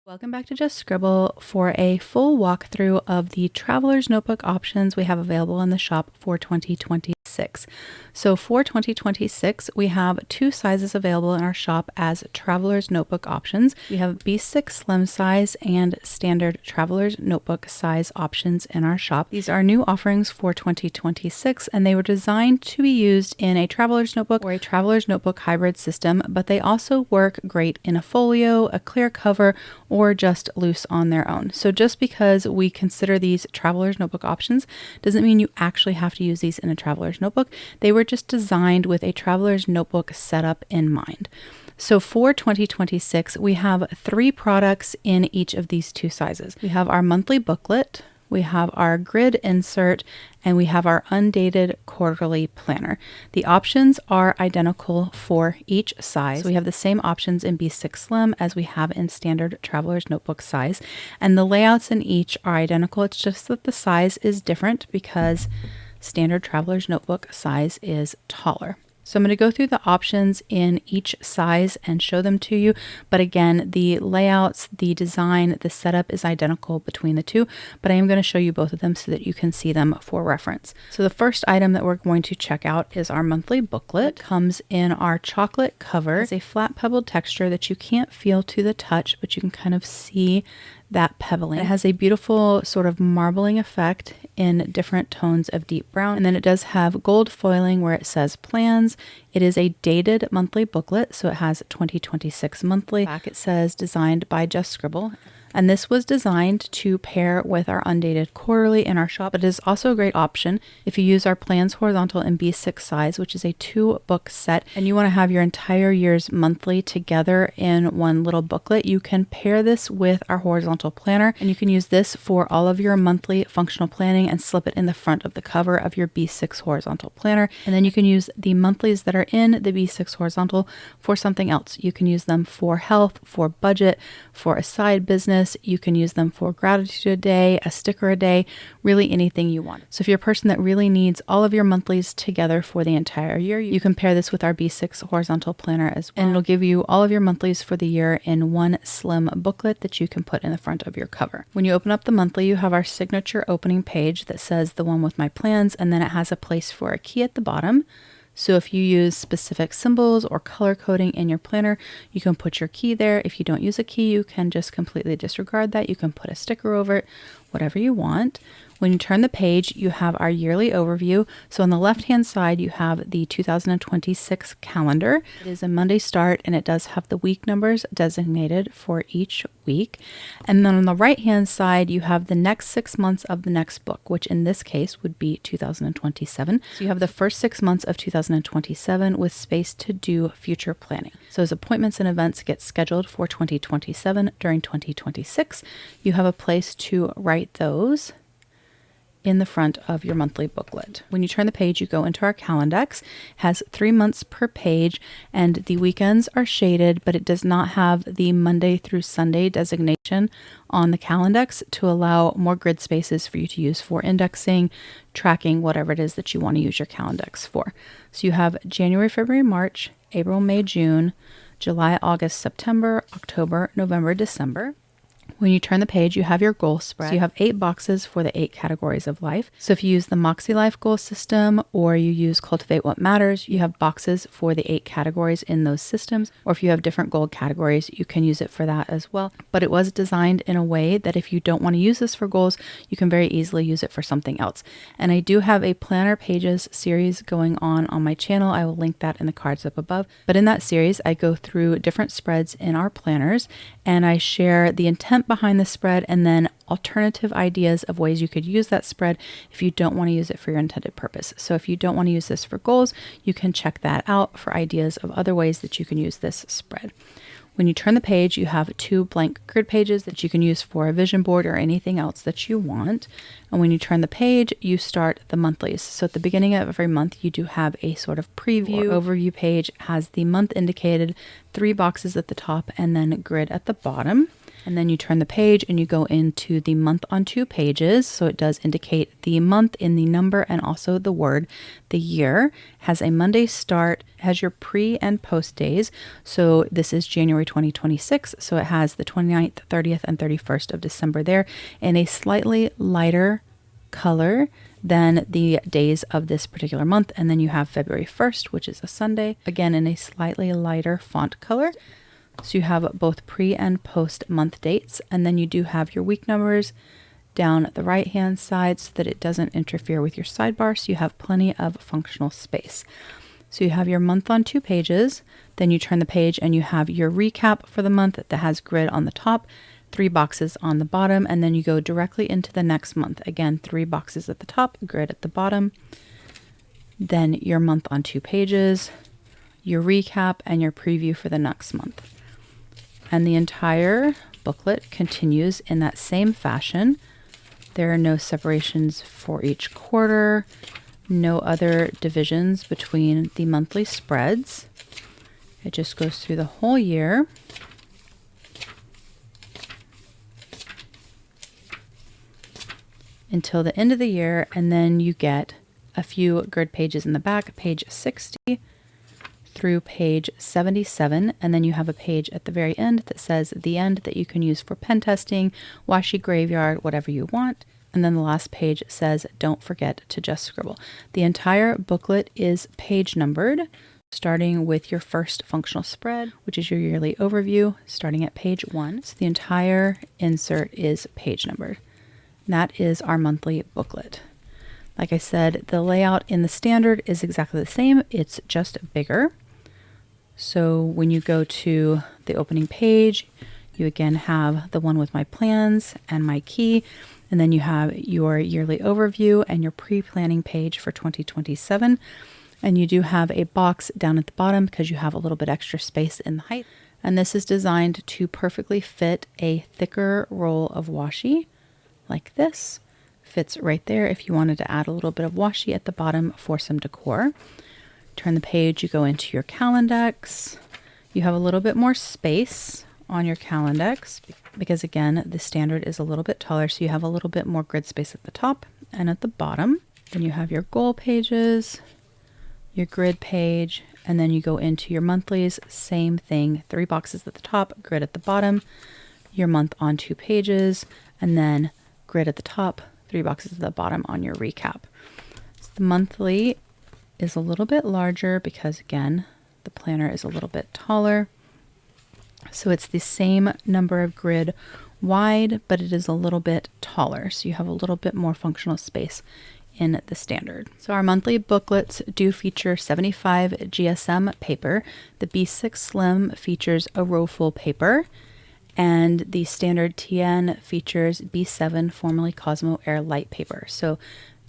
Welcome back to Just Scribble for a full walkthrough of the Traveler's Notebook options we have available in the shop for 2026. So for 2026, we have two sizes available in our shop as Traveler's Notebook options. We have B6Slim size and standard Traveler's Notebook size options in our shop. These are new offerings for 2026, and they were designed to be used in a Traveler's Notebook or a Traveler's Notebook hybrid system, but they also work great in a folio, a clear cover, or just loose on their own. So just because we consider these Traveler's Notebook options doesn't mean you actually have to use these in a Traveler's Notebook. They were just designed with a Traveler's Notebook setup in mind. So for 2026, we have three products in each of these two sizes. We have our monthly booklet, we have our grid insert, and we have our undated quarterly planner. The options are identical for each size. So we have the same options in B6Slim as we have in standard Traveler's Notebook size, and the layouts in each are identical. It's just that the size is different because standard Traveler's Notebook size is taller. So I'm going to go through the options in each size and show them to you. But again, the layouts, the design, the setup is identical between the two, but I am going to show you both of them so that you can see them for reference. So the first item that we're going to check out is our monthly booklet. It comes in our chocolate cover. It's a flat pebbled texture that you can't feel to the touch, but you can kind of see that pebbling. It has a beautiful sort of marbling effect in different tones of deep brown. And then it does have gold foiling where it says plans. It is a dated monthly booklet, so it has 2026 monthly. Back it says designed by Just Scribble. And this was designed to pair with our undated quarterly in our shop. It is also a great option if you use our plans horizontal in B6 size, which is a 2-book set, and you want to have your entire year's monthly together in one little booklet. You can pair this with our horizontal planner, and you can use this for all of your monthly functional planning and slip it in the front of the cover of your B6 horizontal planner. And then you can use the monthlies that are in the B6 horizontal for something else. You can use them for health, for budget, for a side business. You can use them for gratitude a day, a sticker a day, really anything you want. So if you're a person that really needs all of your monthlies together for the entire year, you can pair this with our B6 horizontal planner as well. And it'll give you all of your monthlies for the year in one slim booklet that you can put in the front of your cover. When you open up the monthly, you have our signature opening page that says the one with my plans, and then it has a place for a key at the bottom. So if you use specific symbols or color coding in your planner, you can put your key there. If you don't use a key, you can just completely disregard that. You can put a sticker over it, whatever you want. When you turn the page, you have our yearly overview. So on the left-hand side, you have the 2026 calendar. It is a Monday start, and it does have the week numbers designated for each week. And then on the right-hand side, you have the next 6 months of the next book, which in this case would be 2027. So you have the first 6 months of 2027 with space to do future planning. So as appointments and events get scheduled for 2027 during 2026, you have a place to write those in the front of your monthly booklet. When you turn the page, you go into our Calendex. It has 3 months per page, and the weekends are shaded, but it does not have the Monday through Sunday designation on the Calendex to allow more grid spaces for you to use for indexing, tracking, whatever it is that you want to use your Calendex for. So you have January, February, March, April, May, June, July, August, September, October, November, December. When you turn the page, you have your goal spread. So you have 8 boxes for the 8 categories of life. So if you use the Moxie Life goal system or you use Cultivate What Matters, you have boxes for the 8 categories in those systems. Or if you have different goal categories, you can use it for that as well. But it was designed in a way that if you don't want to use this for goals, you can very easily use it for something else. And I do have a Planner Pages series going on my channel. I will link that in the cards up above. But in that series, I go through different spreads in our planners, and I share the intent behind the spread and then alternative ideas of ways you could use that spread if you don't want to use it for your intended purpose. So if you don't want to use this for goals, you can check that out for ideas of other ways that you can use this spread. When you turn the page, you have 2 blank grid pages that you can use for a vision board or anything else that you want. And when you turn the page, you start the monthlies. So at the beginning of every month, you do have a sort of preview or overview page. It has the month indicated, 3 boxes at the top, and then grid at the bottom. And then you turn the page and you go into the month on 2 pages. So it does indicate the month in the number and also the word. The year has a Monday start, has your pre and post days. So this is January 2026. So it has the 29th, 30th, and 31st of December there in a slightly lighter color than the days of this particular month. And then you have February 1st, which is a Sunday, again in a slightly lighter font color. So you have both pre and post month dates, and then you do have your week numbers down the right hand side so that it doesn't interfere with your sidebar, so you have plenty of functional space. So you have your month on 2 pages, then you turn the page and you have your recap for the month that has grid on the top, 3 boxes on the bottom, and then you go directly into the next month. Again, 3 boxes at the top, grid at the bottom, then your month on 2 pages, your recap, and your preview for the next month. And the entire booklet continues in that same fashion. There are no separations for each quarter, no other divisions between the monthly spreads. It just goes through the whole year. Until the end of the year, and then you get a few grid pages in the back, page 60 through page 77, and then you have a page at the very end that says the end that you can use for pen testing, washi graveyard, whatever you want. And then the last page says, don't forget to just scribble. The entire booklet is page numbered, starting with your first functional spread, which is your yearly overview, starting at page 1. So the entire insert is page numbered. And that is our monthly booklet. Like I said, the layout in the standard is exactly the same. It's just bigger. So when you go to the opening page, you again have the one with my plans and my key, and then you have your yearly overview and your pre-planning page for 2027. And you do have a box down at the bottom because you have a little bit extra space in the height. And this is designed to perfectly fit a thicker roll of washi like this. Fits right there if you wanted to add a little bit of washi at the bottom for some decor. Turn the page, you go into your Calendex. You have a little bit more space on your Calendex because again, the standard is a little bit taller, so you have a little bit more grid space at the top and at the bottom. Then you have your goal pages, your grid page, and then you go into your monthlies, same thing, 3 boxes at the top, grid at the bottom, your month on 2 pages, and then grid at the top, 3 boxes at the bottom on your recap. So the monthly is a little bit larger because again, the planner is a little bit taller. So it's the same number of grid wide, but it is a little bit taller. So you have a little bit more functional space in the standard. So our monthly booklets do feature 75 GSM paper. The B6Slim features a row full paper, and the standard TN features B7, formerly Cosmo Air Light paper. So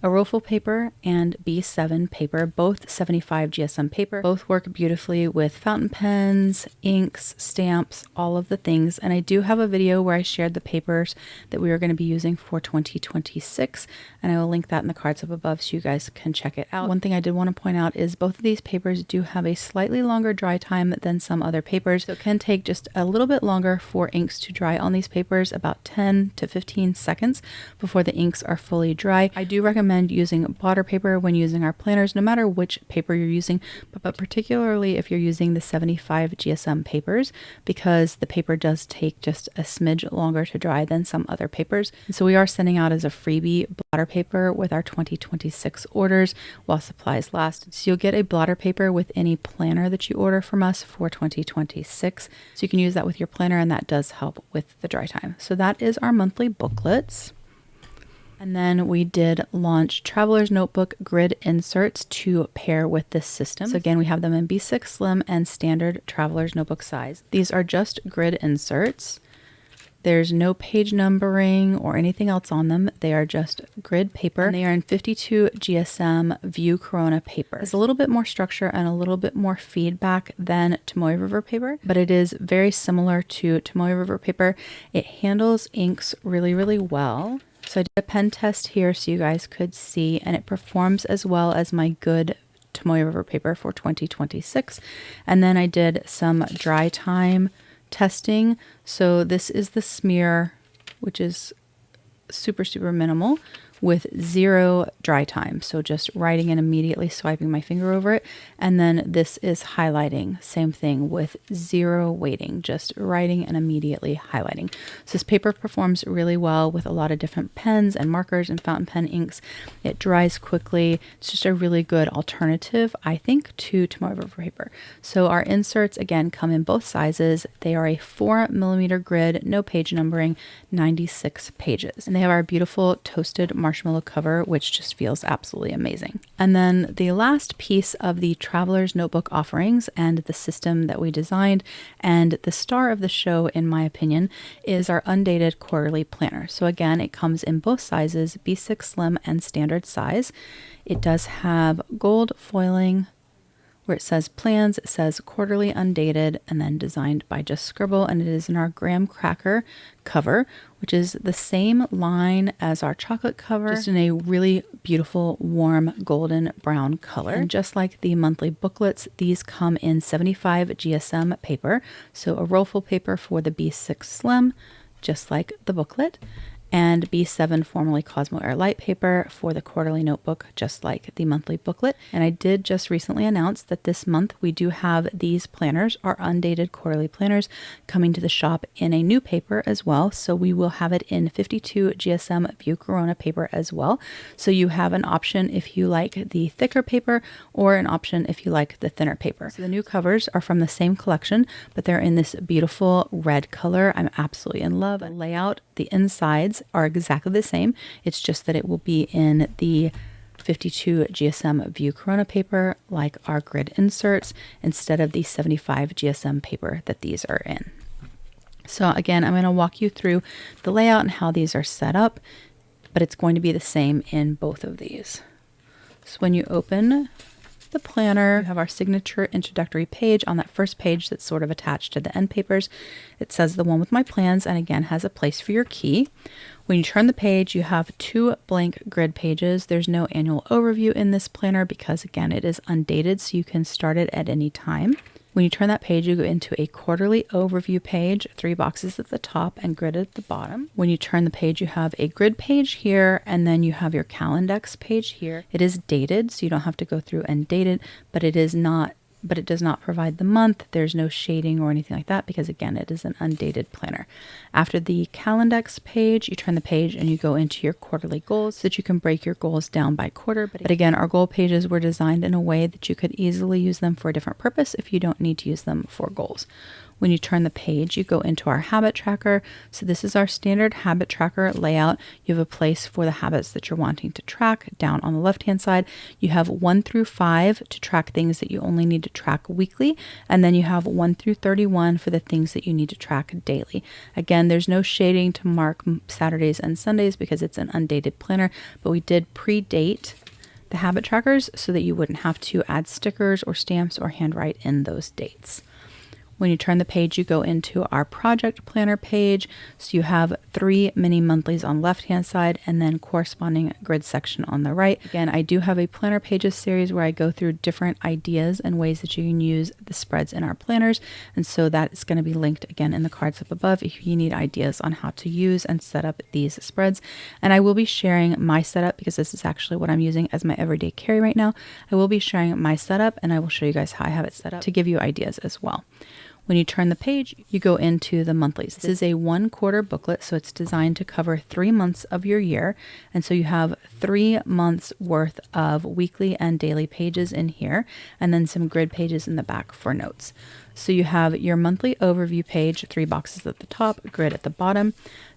a row full paper and B7 paper, both 75 GSM paper, both work beautifully with fountain pens, inks, stamps, all of the things. And I do have a video where I shared the papers that we are going to be using for 2026, and I will link that in the cards up above so you guys can check it out. One thing I did want to point out is both of these papers do have a slightly longer dry time than some other papers, so it can take just a little bit longer for inks to dry on these papers, about 10 to 15 seconds before the inks are fully dry. I do recommend using blotter paper when using our planners, no matter which paper you're using, but particularly if you're using the 75 GSM papers, because the paper does take just a smidge longer to dry than some other papers. And so we are sending out as a freebie blotter paper with our 2026 orders while supplies last. So you'll get a blotter paper with any planner that you order from us for 2026. So you can use that with your planner, and that does help with the dry time. So that is our monthly booklets. And then we did launch Traveler's Notebook grid inserts to pair with this system. So again, we have them in B6Slim and standard Traveler's Notebook size. These are just grid inserts. There's no page numbering or anything else on them. They are just grid paper, and they are in 52 GSM View Corona paper. It's a little bit more structure and a little bit more feedback than Tomoe River paper, but it is very similar to Tomoe River paper. It handles inks really, really well. So I did a pen test here so you guys could see, and it performs as well as my good Tomoe River paper for 2026. And then I did some dry time testing. So this is the smear, which is super, super minimal with 0 dry time. So just writing and immediately swiping my finger over it. And then this is highlighting, same thing with 0 waiting, just writing and immediately highlighting. So this paper performs really well with a lot of different pens and markers and fountain pen inks. It dries quickly. It's just a really good alternative, I think, to tomographer paper. So our inserts, again, come in both sizes. They are a 4mm grid, no page numbering, 96 pages. And they have our beautiful toasted marshmallow cover, which just feels absolutely amazing. And then the last piece of the Traveler's Notebook offerings and the system that we designed, and the star of the show, in my opinion, is our undated quarterly planner. So again, it comes in both sizes, B6 Slim and standard size. It does have gold foiling, where it says plans, it says Quarterly Undated, and then designed by Just Scribble, and it is in our graham cracker cover, which is the same line as our chocolate cover, just in a really beautiful, warm, golden brown color. And just like the monthly booklets, these come in 75 GSM paper, so a rollful paper for the B6 Slim, just like the booklet, and B7, formerly Cosmo Air Light paper for the quarterly notebook, just like the monthly booklet. And I did just recently announce that this month we do have these planners, our undated quarterly planners, coming to the shop in a new paper as well. So we will have it in 52 GSM View Corona paper as well. So you have an option if you like the thicker paper, or an option if you like the thinner paper. So the new covers are from the same collection, but they're in this beautiful red color. I'm absolutely in love. The layout, the insides are exactly the same. It's just that it will be in the 52 GSM View Corona paper, like our grid inserts, instead of the 75 GSM paper that these are in. So again, I'm going to walk you through the layout and how these are set up, but it's going to be the same in both of these. So when you open the planner, you have our signature introductory page. On that first page that's sort of attached to the end papers, it says the one with my plans, and again has a place for your key. When you turn the page, you have 2 blank grid pages. There's no annual overview in this planner because, again, it is undated, so you can start it at any time. When you turn that page, you go into a quarterly overview page, 3 boxes at the top and grid at the bottom. When you turn the page, you have a grid page here, and then you have your Calendex page here. It is dated, so you don't have to go through and date it, but it does not provide the month. There's no shading or anything like that because, again, it is an undated planner. After the Calendex page, you turn the page and you go into your quarterly goals so that you can break your goals down by quarter. But again, our goal pages were designed in a way that you could easily use them for a different purpose if you don't need to use them for goals. When you turn the page, you go into our habit tracker. So this is our standard habit tracker layout. You have a place for the habits that you're wanting to track. Down on the left-hand side, you have 1 through 5 to track things that you only need to track weekly. And then you have 1 through 31 for the things that you need to track daily. Again, there's no shading to mark Saturdays and Sundays because it's an undated planner, but we did predate the habit trackers so that you wouldn't have to add stickers or stamps or handwrite in those dates. When you turn the page, you go into our project planner page. So you have 3 mini monthlies on the left-hand side and then corresponding grid section on the right. Again, I do have a planner pages series where I go through different ideas and ways that you can use the spreads in our planners. And so that is going to be linked again in the cards up above if you need ideas on how to use and set up these spreads. And I will be sharing my setup because this is actually what I'm using as my everyday carry right now. I will be sharing my setup and I will show you guys how I have it set up to give you ideas as well. When you turn the page, you go into the monthlies. This is a 1/4 booklet, so it's designed to cover 3 months of your year. And so you have 3 months worth of weekly and daily pages in here, and then some grid pages in the back for notes. So you have your monthly overview page, 3 boxes at the top, grid at the bottom,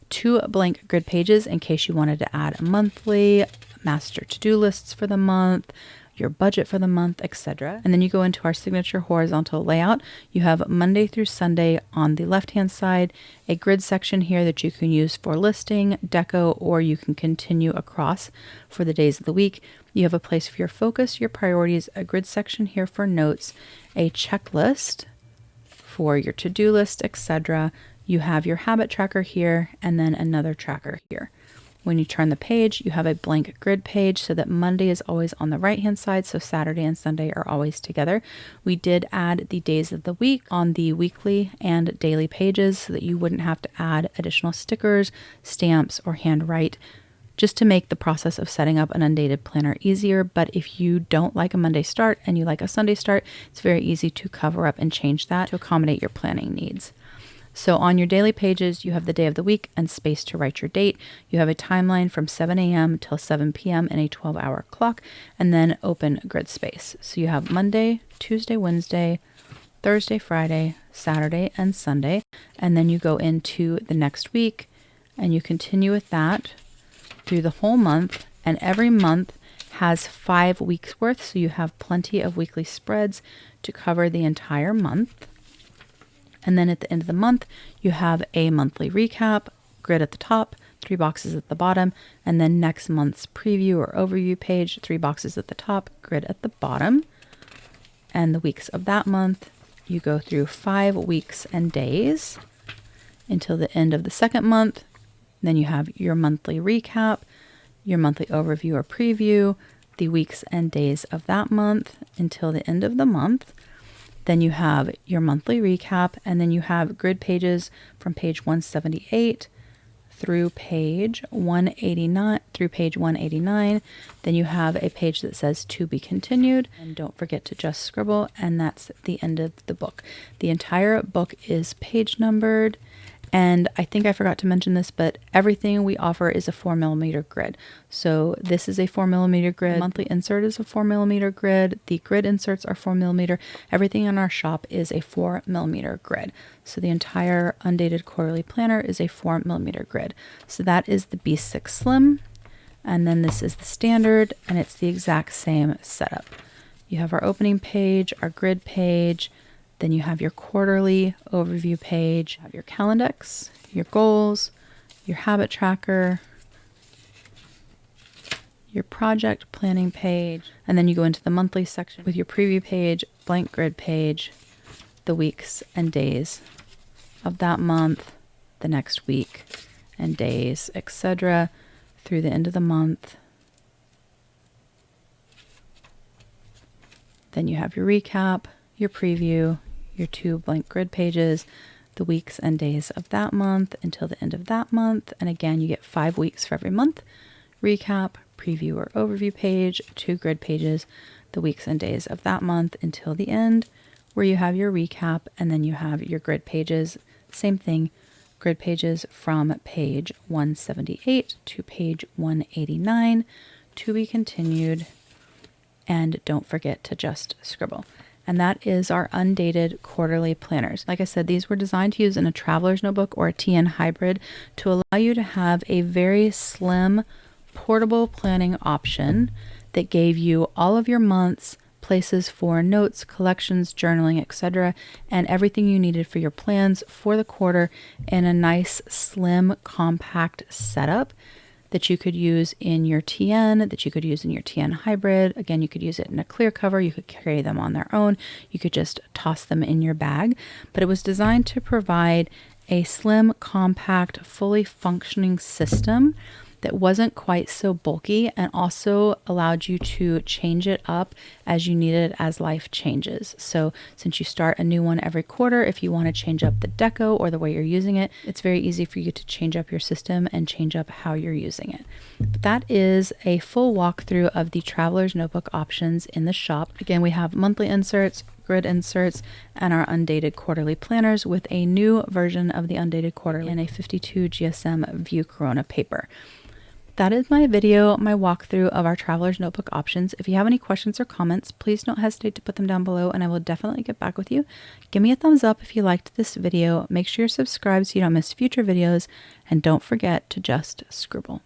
2 blank grid pages in case you wanted to add a monthly, master to-do lists for the month, your budget for the month, etc. And then you go into our signature horizontal layout. You have Monday through Sunday on the left-hand side, a grid section here that you can use for listing, deco, or you can continue across for the days of the week. You have a place for your focus, your priorities, a grid section here for notes, a checklist for your to-do list, etc. You have your habit tracker here, and then another tracker here. When you turn the page, you have a blank grid page so that Monday is always on the right-hand side, so Saturday and Sunday are always together. We did add the days of the week on the weekly and daily pages so that you wouldn't have to add additional stickers, stamps, or handwrite, just to make the process of setting up an undated planner easier. But if you don't like a Monday start and you like a Sunday start, it's very easy to cover up and change that to accommodate your planning needs. So on your daily pages, you have the day of the week and space to write your date. You have a timeline from 7 a.m. till 7 p.m. in a 12-hour clock, and then open grid space. So you have Monday, Tuesday, Wednesday, Thursday, Friday, Saturday, and Sunday. And then you go into the next week and you continue with that through the whole month. And every month has 5 weeks worth. So you have plenty of weekly spreads to cover the entire month. And then at the end of the month, you have a monthly recap, grid at the top, 3 boxes at the bottom, and then next month's preview or overview page, 3 boxes at the top, grid at the bottom. And the weeks of that month, you go through 5 weeks and days until the end of the second month. Then you have your monthly recap, your monthly overview or preview, the weeks and days of that month until the end of the month. Then you have your monthly recap, and then you have grid pages from page 178 through page 189. Then you have a page that says to be continued, and don't forget to just scribble, and that's the end of the book. The entire book is page numbered. And I think I forgot to mention this, but everything we offer is a 4mm grid. So this is a 4mm grid. Monthly insert is a 4mm grid. The grid inserts are 4mm. Everything in our shop is a 4mm grid. So the entire Undated Quarterly Planner is a 4mm grid. So that is the B6Slim. And then this is the standard, and it's the exact same setup. You have our opening page, our grid page, then you have your quarterly overview page, you have your Calendex, your goals, your habit tracker, your project planning page, and then you go into the monthly section with your preview page, blank grid page, the weeks and days of that month, the next week and days, etc. through the end of the month. Then you have your recap, your preview, your 2 blank grid pages, the weeks and days of that month until the end of that month. And again, you get 5 weeks for every month. Recap, preview or overview page, 2 grid pages, the weeks and days of that month until the end, where you have your recap, and then you have your grid pages. Same thing, grid pages from page 178 to page 189, to be continued, and don't forget to just scribble. And that is our Undated Quarterly Planners. Like I said, these were designed to use in a traveler's notebook or a TN hybrid to allow you to have a very slim, portable planning option that gave you all of your months, places for notes, collections, journaling, etc., and everything you needed for your plans for the quarter in a nice, slim, compact setup that you could use in your TN, that you could use in your TN hybrid. Again, you could use it in a clear cover. You could carry them on their own. You could just toss them in your bag. But it was designed to provide a slim, compact, fully functioning system that wasn't quite so bulky, and also allowed you to change it up as you needed as life changes. So since you start a new one every quarter, if you want to change up the deco or the way you're using it, it's very easy for you to change up your system and change up how you're using it. But that is a full walkthrough of the Traveler's Notebook options in the shop. Again, we have monthly inserts, grid inserts, and our Undated Quarterly Planners with a new version of the Undated Quarterly in a 52 GSM View Corona paper. That is my video, my walkthrough of our Traveler's Notebook options. If you have any questions or comments, please don't hesitate to put them down below, and I will definitely get back with you. Give me a thumbs up if you liked this video. Make sure you're subscribed so you don't miss future videos, and don't forget to just scribble.